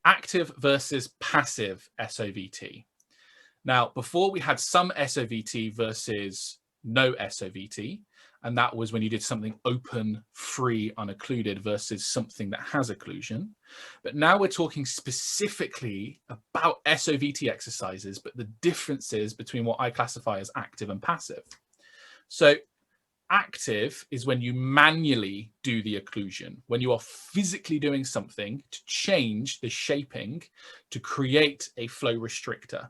active versus passive SOVT. Now, before we had some SOVT versus no SOVT, and that was when you did something open, free, unoccluded versus something that has occlusion. But now we're talking specifically about SOVT exercises, but the differences between what I classify as active and passive. So active is when you manually do the occlusion, when you are physically doing something to change the shaping to create a flow restrictor.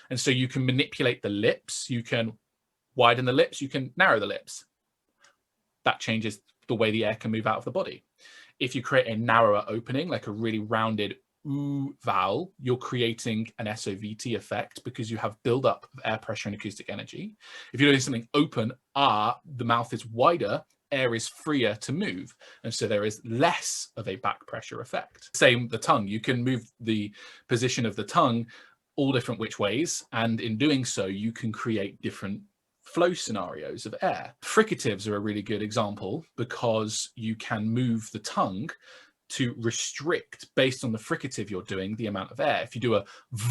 And so you can manipulate the lips, you can widen the lips, you can narrow the lips. That changes the way the air can move out of the body. If you create a narrower opening, like a really rounded ooh vowel, you're creating an SOVT effect because you have buildup of air pressure and acoustic energy. If you're doing something open, the mouth is wider, air is freer to move. And so there is less of a back pressure effect. Same the tongue. You can move the position of the tongue all different which ways. And in doing so, you can create different flow scenarios of air. Fricatives are a really good example because you can move the tongue to restrict, based on the fricative you're doing, the amount of air. If you do a v,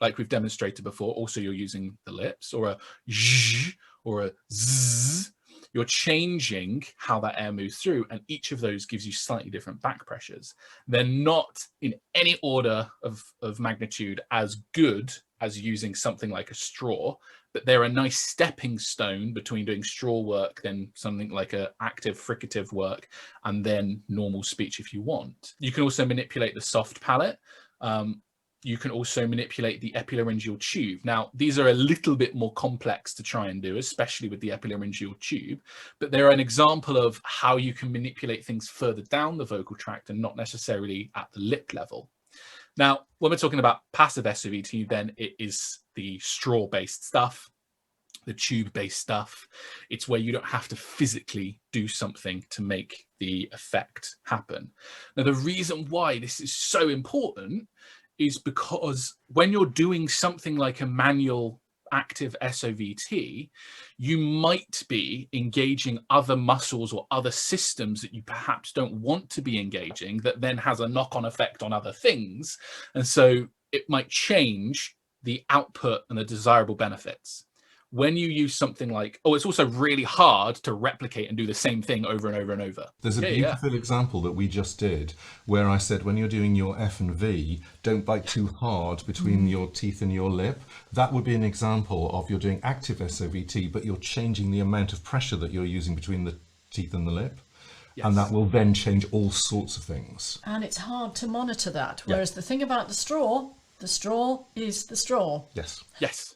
like we've demonstrated before, also you're using the lips, or a zh or a zzz, you're changing how that air moves through, and each of those gives you slightly different back pressures. They're not in any order of magnitude as good as using something like a straw, but they're a nice stepping stone between doing straw work, then something like a active fricative work, and then normal speech if you want. You can also manipulate the soft palate. You can also manipulate the epilaryngeal tube. Now, these are a little bit more complex to try and do, especially with the epilaryngeal tube, but they're an example of how you can manipulate things further down the vocal tract and not necessarily at the lip level. Now, when we're talking about passive SOVT, then it is the straw-based stuff, the tube-based stuff. It's where you don't have to physically do something to make the effect happen. Now, the reason why this is so important is because when you're doing something like a manual active SOVT, you might be engaging other muscles or other systems that you perhaps don't want to be engaging, that then has a knock-on effect on other things. And so it might change the output and the desirable benefits. When you use something like, it's also really hard to replicate and do the same thing over and over and over. There's a beautiful example that we just did where I said, when you're doing your F and V, don't bite too hard between your teeth and your lip. That would be an example of you're doing active SOVT, but you're changing the amount of pressure that you're using between the teeth and the lip. Yes. And that will then change all sorts of things. And it's hard to monitor that. Whereas the thing about the straw is the straw. Yes. Yes.